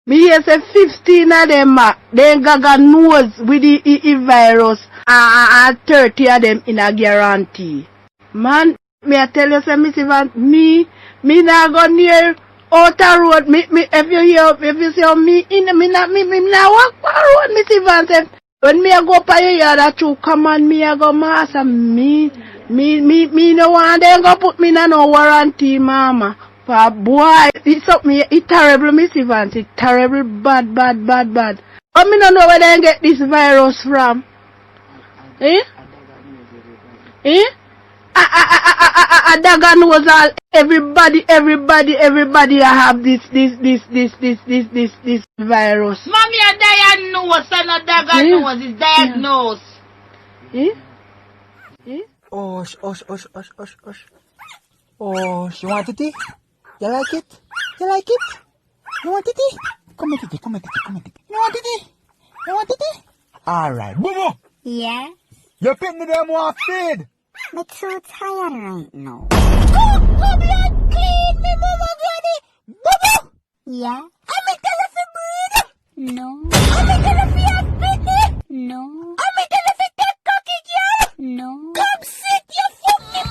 Me hear say 15 of them, they got nose with the virus, and 30 of them in a guarantee. Man, me I tell you, say, Missy Van, me not go near outer road. If you see me not walk on road, Missy Van say, when me I go by your yard, that you come on me, I go master me no want them go put me in no warranty, mama. For boy, it's up me, it's terrible, Missy Vance, it's terrible, bad. But me don't know where they get this virus from. Eh? A dagger knows all, everybody have this virus. Mommy, a diagnose and a dagger knows is diagnosed. Osh. Osh, you want it? You like it? You want it? Come here, titty. You want it? Alright. Bobo! Yes? You pick me them off feed! I'm too tired right now. Blood clean me, mama granny! Bobo! Yeah? I'm a breed! No. I'm a feed! No. I'm a take cocky girl! No. Come sit, you fucking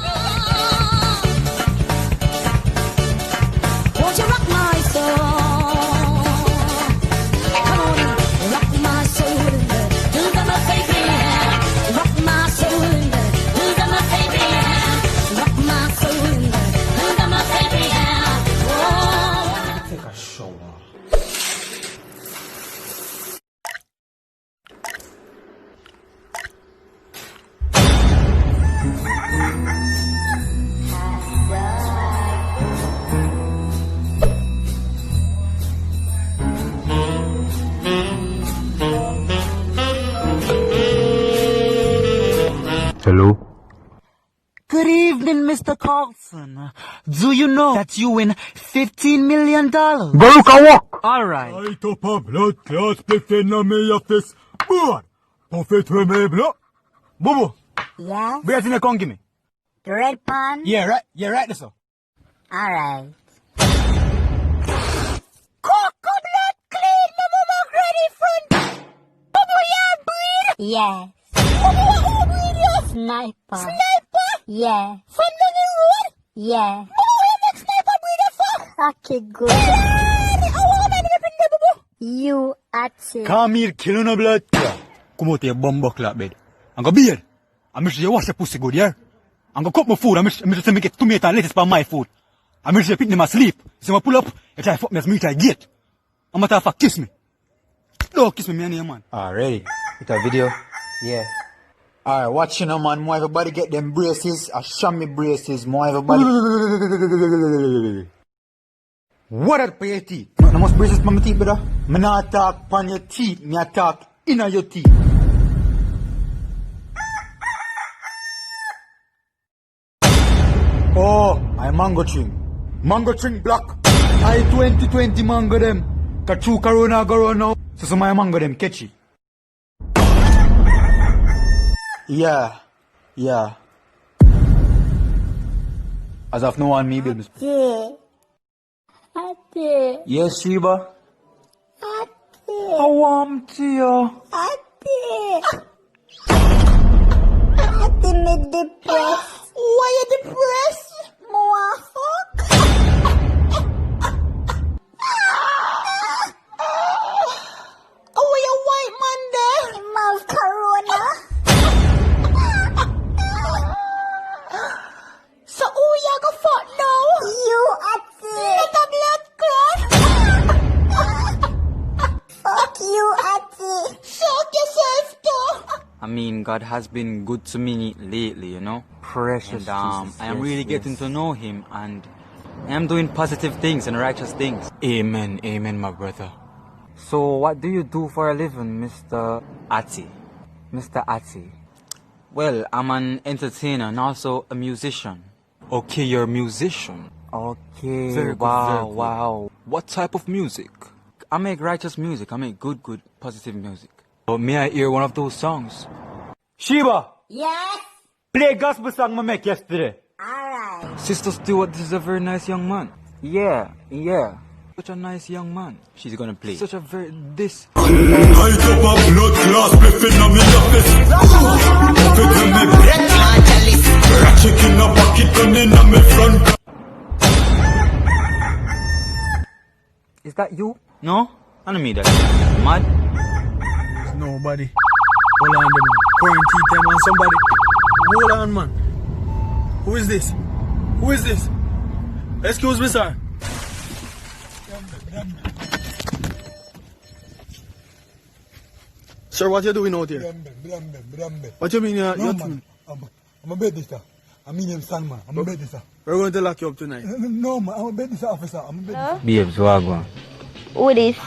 Won't you rock my soul? Come on in, rock my soul. Who's my favorite? Rock my soul. Who's my favorite? Rock my soul. Who's my favorite? Oh. Take a shower. Hello? Good evening, Mr. Carlson. Do you know that you win $15 million? Go look and walk! Alright. Light up a blood clot spliffing on me your face. Boy! Puff it with me, blood. Bobo, Yeah? where's in the con give me? The red pan? Yeah, right, this. Alright. Coco blood clean, my mama granny friend. Bobo, yeah, breed. Yes. Bobo, who breed you? Sniper. Sniper? Yeah. From down the road? Yeah. Bobo, you make sniper breeder for? Okay, good. How am I in the Bobo? You at it. Come here, kill no blood. Come out here, bumbo clap bed. I'm gonna be here. I'm sure you wash your pussy good, yeah? I'm gonna cook my food. I'm sure to make it tomato and lettuce for my food. I'm sure you pick them asleep. So I pull up, you try to fuck me as me try get. I'm gonna have kiss me. Don't kiss me, man. Already. With a video? Yeah. Alright, watch you now, man. More everybody get them braces. I show me braces. More everybody. What are your teeth? No must braces for my teeth, brother. Me not talk on your teeth. Me talk in your teeth. Oh, I mango string. Mango string black. I 2020 mango them. Cause true corona go on now. So some of my mango them catchy. Yeah. As of now on me, baby. Ate. Yes, Sheba. Ate. I want to you. Ate. Ate me depressed. Why you depressed? More fuck. Oh, you white man there? Him have corona. So who you go fuck now? You at it. Not a blood clot. Fuck you at it. Suck yourself too. I mean, God has been good to me lately, you know. Precious And Jesus, I am yes, really yes. getting to know Him, and I am doing positive things and righteous things. Amen, my brother. So, what do you do for a living, Mr. Ati? Mr. Ati? Well, I'm an entertainer and also a musician. Okay, you're a musician. Okay, Very good, wow, very good. wow. What type of music? I make righteous music. I make good, positive music. Oh, may I hear one of those songs? Sheba, Yes. play gospel song I make yesterday. Alright. Sister Stewart, this is a very nice young man. Yeah. Such a nice young man. She's gonna play. Such a very this. I top a blood class, peppin' on me office. Peppin' me bread, ratchet in a pocket, gunning on me front. Is that you? No? I don't mean that. Mad? There's nobody. Hold on, man. Quarantine time on somebody. Hold on, man. Who is this? Who is this? Excuse me, sir. Sir, what you doing out here? What you mean you're man. I'm a bed sir. I mean him son man. I'm a bed sir. We're going to lock you up tonight. No man, I'm a bed officer. I'm a bed Babes, wagwan. Who this?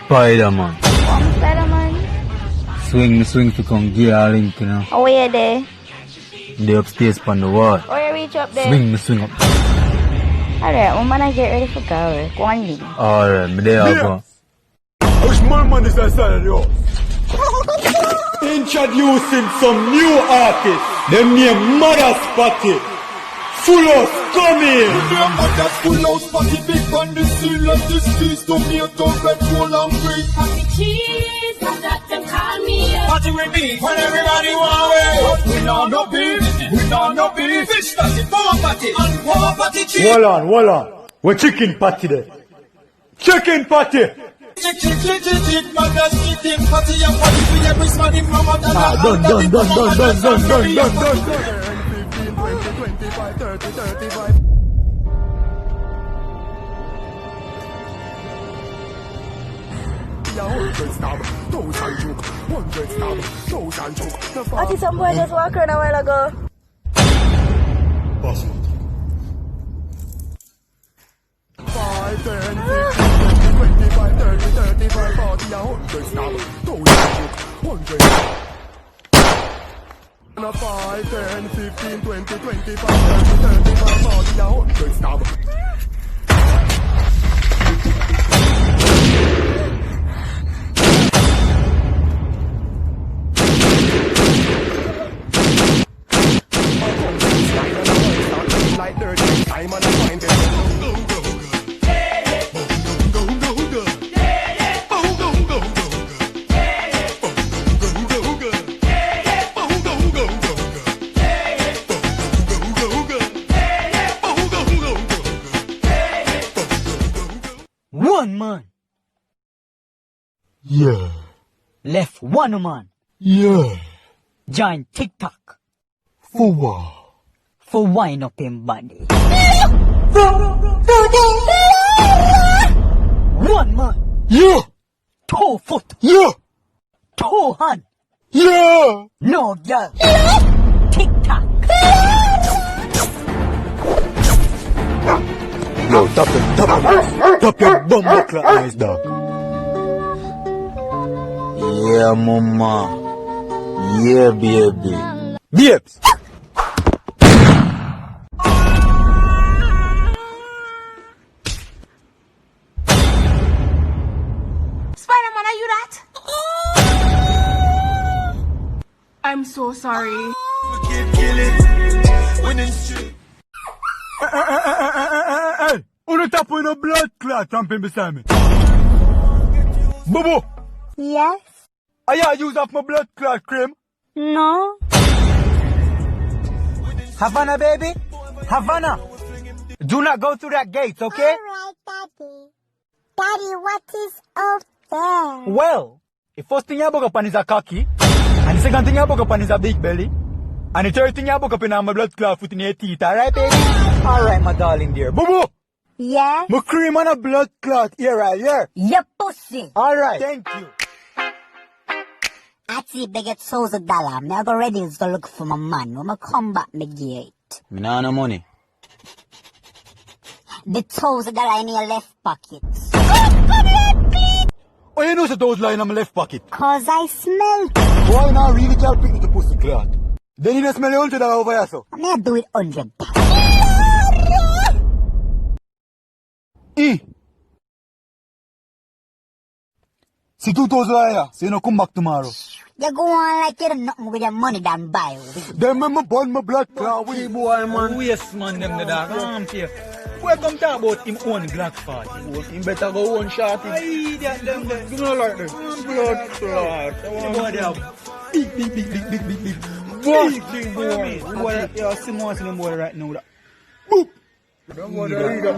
Spider-Man. I'm Spider-Man. Swing to come get a link, you know. Oh, where you there? They upstairs on the wall. Oh, you reach up there? Swing up. Alright, I'm gonna get ready for go. Go on, leave. Alright, me there I go. I wish my man is outside of yours. Introducing some new artists. Them name Mother Spotty. Full of coming. Mother's full house party, big on the seal of this cheese, tomato, red, full and green. Happy cheese, now that them call me up. Party with beef when everybody want it. We know no beef, we know no beef. Fish party, power party, and power party cheese. Hold on. We're chicken patty there. Chicken patty. Chick, mother's chicken party, and party with every man in mama. Done. 25, 30, 35. I see some boy just walk around a while ago. Boss. 5, 10, 15, 20, 25, 30, 35, 40, 100, stop. 200, 5, 10, 15, 20, 25, 30, 35, 40, 100, stop. Like dirty time and I find it. One man. Yeah. Left one man. Yeah. Join TikTok. For what? For wind up him body. One man. Yeah. 2 foot. Yeah. 2 hand. Yeah. No girl. TikTok. Yo, tap your bumbuckler eyes, dog. Yeah, mama. Yeah, baby. Babes. Spider-Man, are you that? I'm so sorry. Hey, who the tap with a blood clot jumping beside me? Boo-boo, Yes? I use up my blood clot cream. No? Havana, baby. Havana. Do not go through that gate, okay? Alright, Daddy. Daddy, what is up there? Well, the first thing you book up on is a cocky. And the second thing you book up on is a big belly. And the third thing you book up in my blood clot foot in your teeth, alright, baby? Alright, my darling dear. Boo-boo! Yeah? My cream and a blood clot here, right here. Your pussy. Alright. Thank you. I see they get $1,000. Me I go ready to look for my man. When I come back, me get it. Me nah no money. The $1,000 in your left pocket. Oh, you know so those lying in my left pocket. Cause I smell. Why not really can't pick with the pussy clot? Then you don't smell $100 over here, so. Me I do it 100. See 2,000 here, so you don't come back tomorrow. You go on like you do nothing with your money than buy. Then me burn my blood clot with Boy, man. Waste man, them the dog. Here. Boy come talk about him own Glock 40. He better go one shot. Aye, them. You know like this. Blood clot. The boy they have big. Big boy. The boy, you see more than the boy right now. That. Don't bother read up.